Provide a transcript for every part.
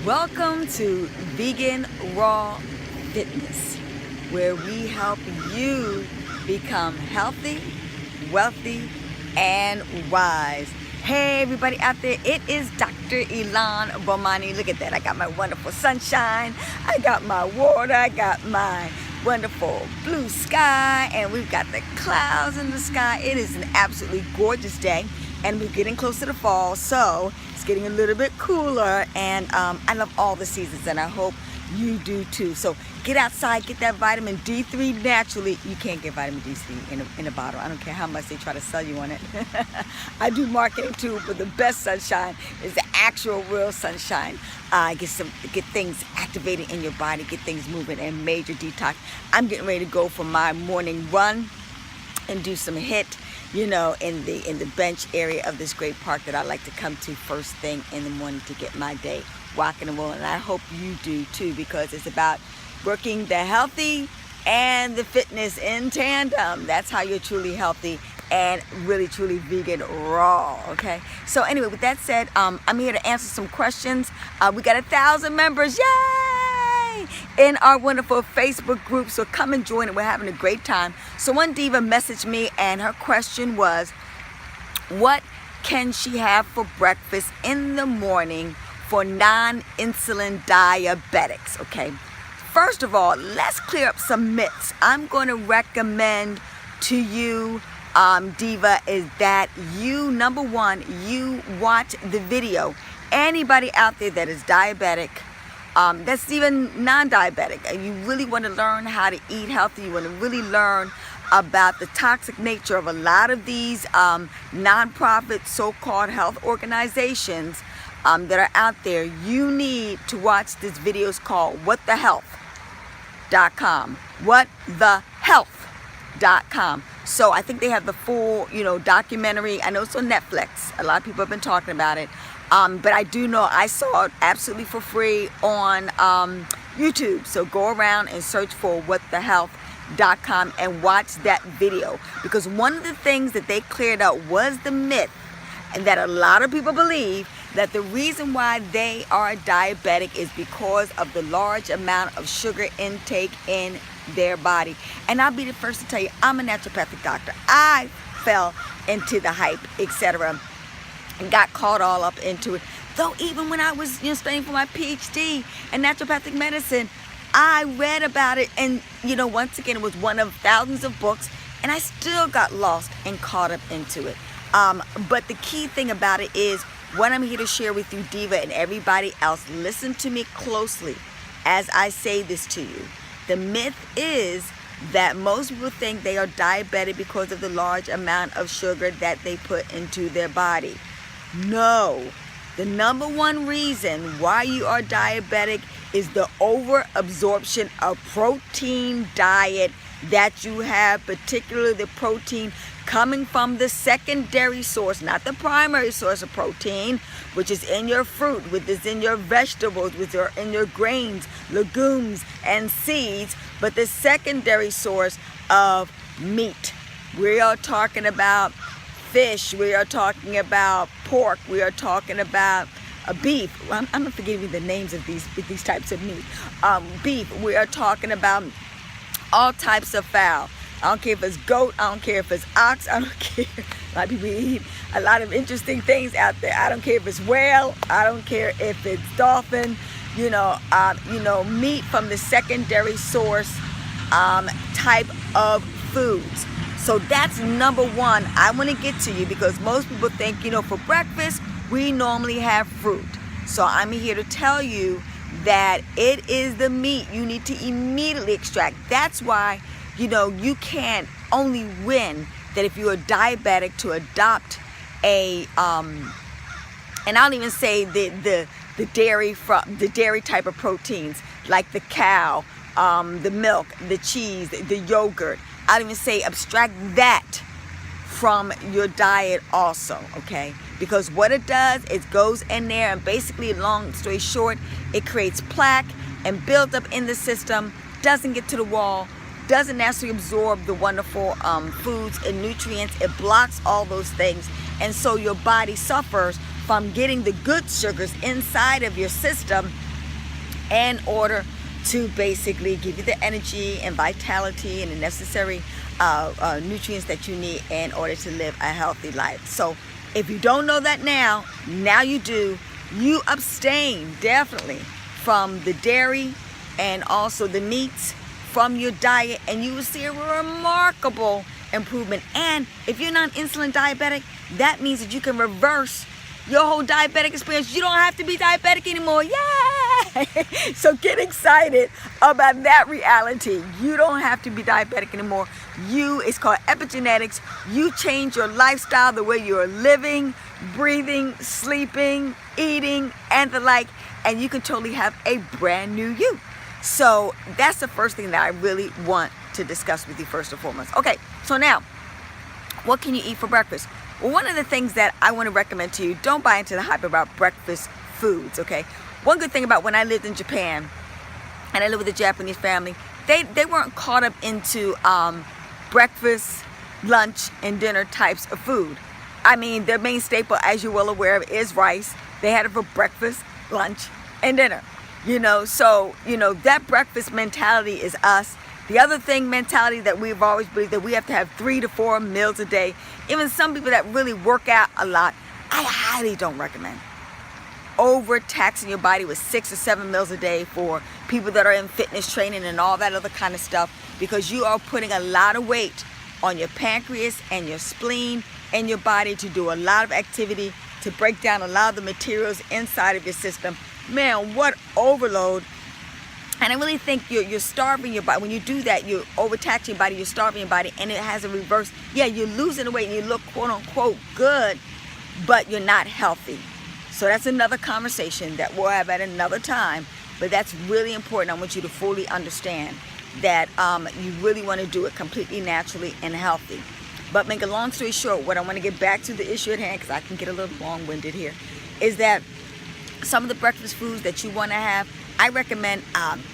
Welcome to Vegan Raw Fitness, where we help you become healthy, wealthy, and wise. Hey everybody out there, it is Dr. Ilan Bomani. Look at that, I got my wonderful sunshine, I got my water, I got my wonderful blue sky, and we've got the clouds in the sky. It is an absolutely gorgeous day, and we're getting closer to fall, so it's getting a little bit cooler, and I love all the seasons, and I hope you do too. So get outside, get that vitamin D3 naturally. You can't get vitamin D3 in a bottle. I don't care how much they try to sell you on it. I do marketing too, but the best sunshine is the actual real sunshine. Get things activated in your body, get things moving, and major detox. I'm getting ready to go for my morning run and do some HIIT, you know, in the bench area of this great park that I like to come to first thing in the morning to get my day rocking and rolling. And I hope you do too, because it's about working the healthy and the fitness in tandem. That's how you're truly healthy and really truly vegan raw. Okay, so anyway, with that said, I'm here to answer some questions. We got 1,000 members, yay, in our wonderful Facebook group, so come and join it. We're having a great time. So one diva messaged me, and her question was, what can she have for breakfast in the morning for non-insulin diabetics? Okay, first of all, let's clear up some myths. I'm going to recommend to you, diva, is that you, number one, you watch the video. Anybody out there that is diabetic, that's even non-diabetic, and you really want to learn how to eat healthy, you want to really learn about the toxic nature of a lot of these non-profit so-called health organizations that are out there, you need to watch this video. It's called whatthehealth.com. Whatthehealth.com. So I think they have the full, documentary. I know it's on Netflix. A lot of people have been talking about it. But I do know I saw it absolutely for free on YouTube. So go around and search for whatthehealth.com and watch that video. Because one of the things that they cleared out was the myth, and that a lot of people believe, that the reason why they are diabetic is because of the large amount of sugar intake in their body. And I'll be the first to tell you, I'm a naturopathic doctor. I fell into the hype, etc., and got caught all up into it. Though even when I was studying for my PhD in naturopathic medicine, I read about it, and once again, it was one of thousands of books, and I still got lost and caught up into it. But the key thing about it is, what I'm here to share with you, diva, and everybody else, listen to me closely as I say this to you. The myth is that most people think they are diabetic because of the large amount of sugar that they put into their body. No. The number one reason why you are diabetic is the overabsorption of protein diet that you have, particularly the protein coming from the secondary source, not the primary source of protein, which is in your fruit, which is in your vegetables, which are in your grains, legumes, and seeds, but the secondary source of meat. We are talking about fish, we are talking about pork, we are talking about beef. I'm not forgetting the names of these types of meat. Beef, we are talking about all types of fowl. I don't care if it's goat, I don't care if it's ox, I don't care. A lot of people eat a lot of interesting things out there. I don't care if it's whale, I don't care if it's dolphin, meat from the secondary source type of foods. So that's number one I want to get to you, because most people think, for breakfast, we normally have fruit. So I'm here to tell you that it is the meat you need to immediately extract. That's why, you can't only win that if you are diabetic to adopt a, and I don't even say the dairy type of proteins, like the cow, the milk, the cheese, the yogurt. I don't even say abstract that from your diet also, okay? Because what it does, it goes in there, and basically, long story short, it creates plaque and builds up in the system, doesn't get to the wall, doesn't naturally absorb the wonderful foods and nutrients. It blocks all those things, and so your body suffers from getting the good sugars inside of your system in order to basically give you the energy and vitality and the necessary nutrients that you need in order to live a healthy life. So if you don't know that now you do. You abstain definitely from the dairy and also the meats from your diet, and you will see a remarkable improvement. And if you're not insulin diabetic, that means that you can reverse your whole diabetic experience. You don't have to be diabetic anymore. Yay! So get excited about that reality. You don't have to be diabetic anymore. It's called epigenetics. You change your lifestyle, the way you're living, breathing, sleeping, eating, and the like, and you can totally have a brand new you. So that's the first thing that I really want to discuss with you first and foremost. Okay, so now, what can you eat for breakfast? Well, one of the things that I want to recommend to you, don't buy into the hype about breakfast foods, okay? One good thing about when I lived in Japan, and I lived with a Japanese family, they weren't caught up into breakfast, lunch, and dinner types of food. I mean, their main staple, as you're well aware of, is rice. They had it for breakfast, lunch, and dinner. So that breakfast mentality is us. The other thing, mentality that we've always believed, that we have to have 3 to 4 meals a day. Even some people that really work out a lot, I highly don't recommend overtaxing your body with 6 or 7 meals a day for people that are in fitness training and all that other kind of stuff, because you are putting a lot of weight on your pancreas and your spleen and your body to do a lot of activity to break down a lot of the materials inside of your system. Man, what overload. And I really think you're starving your body. When you do that, you're overtaxing your body, you're starving your body, and it has a reverse. Yeah, you're losing weight and you look quote unquote good, but you're not healthy. So that's another conversation that we'll have at another time, but that's really important. I want you to fully understand that you really want to do it completely naturally and healthy. But make a long story short, what I want to get back to the issue at hand, because I can get a little long-winded here, is that some of the breakfast foods that you want to have, I recommend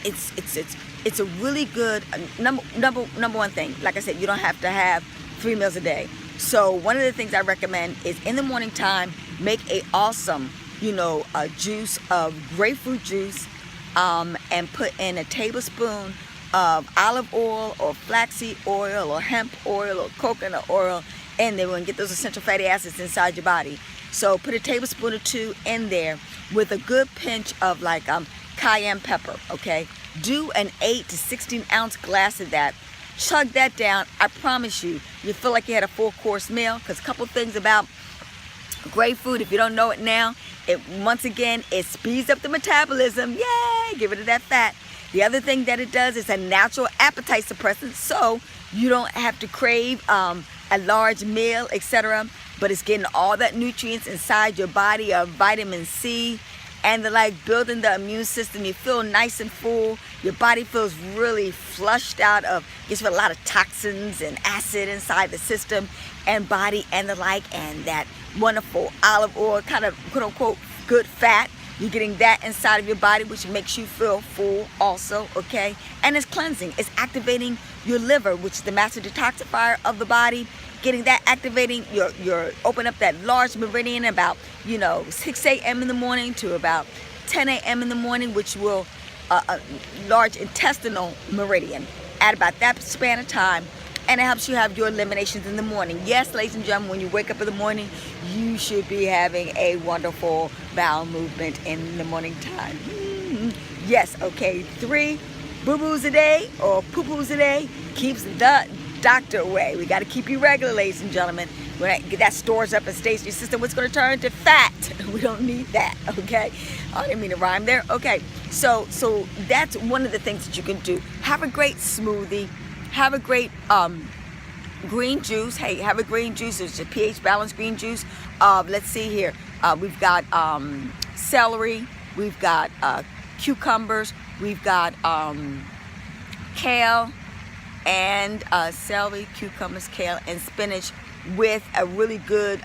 it's a really good number one thing. Like I said, you don't have to have 3 meals a day. So one of the things I recommend is in the morning time, make a awesome, a juice of grapefruit juice, and put in a tablespoon of olive oil or flaxseed oil or hemp oil or coconut oil, and they will get those essential fatty acids inside your body. So put a tablespoon or 2 in there with a good pinch of like cayenne pepper, okay? Do an 8 to 16 ounce glass of that. Chug that down. I promise you feel like you had a full course meal, because a couple things about grapefruit, if you don't know it now, once again, it speeds up the metabolism. Yay! Get rid of that fat. The other thing that it does is a natural appetite suppressant, so you don't have to crave a large meal, etc. But it's getting all that nutrients inside your body of vitamin C and the like, building the immune system. You feel nice and full. Your body feels really flushed out of, gets rid of a lot of toxins and acid inside the system and body and the like, and that wonderful olive oil, kind of quote unquote good fat. You're getting that inside of your body, which makes you feel full also, okay? And it's cleansing. It's activating your liver, which is the master detoxifier of the body. Getting that, activating your open up that large meridian about 6 a.m. in the morning to about 10 a.m. in the morning, which will a large intestinal meridian at about that span of time, and it helps you have your eliminations in the morning. Yes, ladies and gentlemen, when you wake up in the morning, you should be having a wonderful bowel movement in the morning time. Yes, okay, 3 boo-boos a day or poo-poos a day keeps the doctor away. We got to keep you regular, ladies and gentlemen. When that stores up and stays in your system, what's going to turn into fat? We don't need that, okay? I didn't mean to rhyme there. Okay, so that's one of the things that you can do. Have a great smoothie. Have a great green juice. Hey, have a green juice. It's a pH balanced green juice. Let's see here. We've got celery. We've got cucumbers. We've got kale. And celery, cucumbers, kale, and spinach with a really good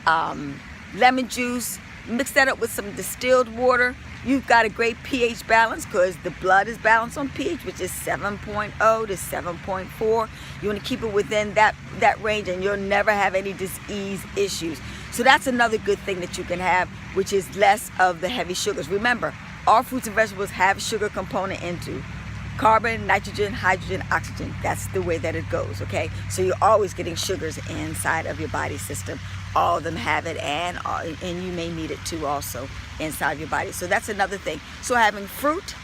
lemon juice. Mix that up with some distilled water. You've got a great pH balance, because the blood is balanced on pH, which is 7.0 to 7.4. You want to keep it within that range, and you'll never have any disease issues. So that's another good thing that you can have, which is less of the heavy sugars. Remember, All fruits and vegetables have sugar component into carbon, nitrogen, hydrogen, oxygen. That's the way that it goes, okay? So you're always getting sugars inside of your body system. All of them have it, and you may need it too also inside of your body. So that's another thing. So having fruit,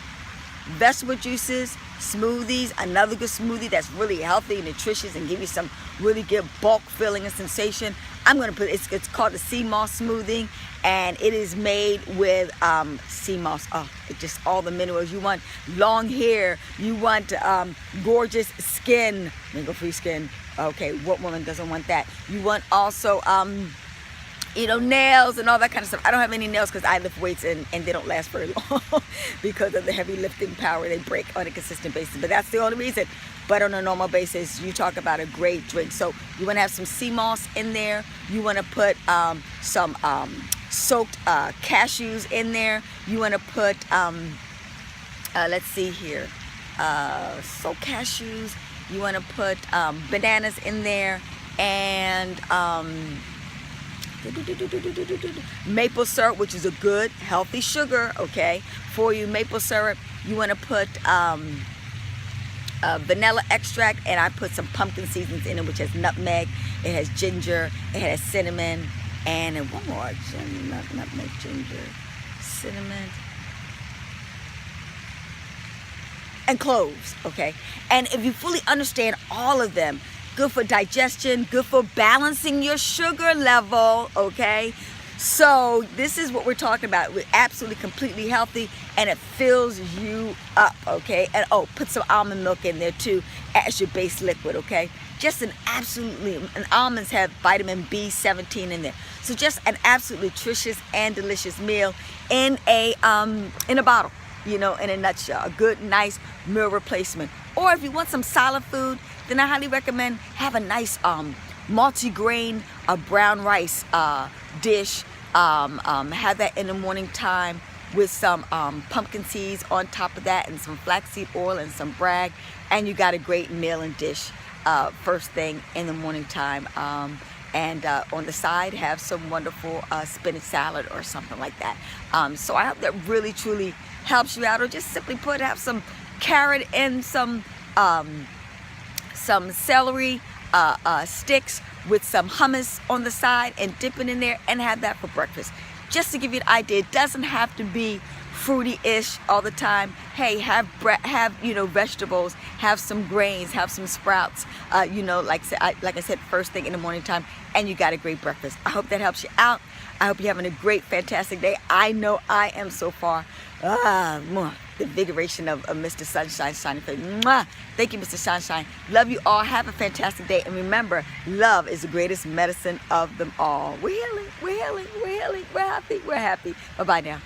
vegetable juices, smoothies, another good smoothie that's really healthy and nutritious and give you some really good bulk feeling and sensation. I'm going to put it's called the sea moss smoothie, and it is made with sea moss. Oh, it just all the minerals. You want long hair, you want gorgeous skin, wrinkle-free skin. Okay, what woman doesn't want that? You want also you know, nails and all that kind of stuff. I don't have any nails because I lift weights and they don't last very long because of the heavy lifting power. They break on a consistent basis, but that's the only reason. But on a normal basis, you talk about a great drink. So you want to have some sea moss in there. You want to put some soaked cashews in there. You want to put, let's see here, soaked cashews. You want to put bananas in there, and maple syrup, which is a good healthy sugar, okay, for you. Maple syrup. You want to put vanilla extract, and I put some pumpkin seasonings in it, which has nutmeg, it has ginger, it has cinnamon, and one more, nutmeg, ginger, cinnamon, and cloves, okay? And if you fully understand all of them, good for digestion, good for balancing your sugar level, okay? So this is what we're talking about. We're absolutely completely healthy, and it fills you up, okay? And oh, put some almond milk in there too as your base liquid, okay? Just and almonds have vitamin B17 in there. So just an absolutely nutritious and delicious meal in a bottle, you know, in a nutshell. A good, nice meal replacement. Or if you want some solid food, then I highly recommend have a nice multi-grain brown rice dish. Have that in the morning time with some pumpkin seeds on top of that, and some flaxseed oil and some bragg, and you got a great meal and dish first thing in the morning time. And on the side, have some wonderful spinach salad or something like that. So I hope that really truly helps you out. Or just simply put, have some carrot and some celery sticks with some hummus on the side, and dip it in there and have that for breakfast. Just to give you an idea, it doesn't have to be fruity-ish all the time. Hey, have you know, vegetables, have some grains, have some sprouts, you know, like I said, first thing in the morning time, and you got a great breakfast. I hope that helps you out. I hope you're having a great, fantastic day. I know I am so far. The invigoration of Mr. Sunshine shining for you. Thank you, Mr. Sunshine. Love you all. Have a fantastic day. And remember, love is the greatest medicine of them all. We're healing. We're healing. We're healing. We're happy. We're happy. Bye-bye now.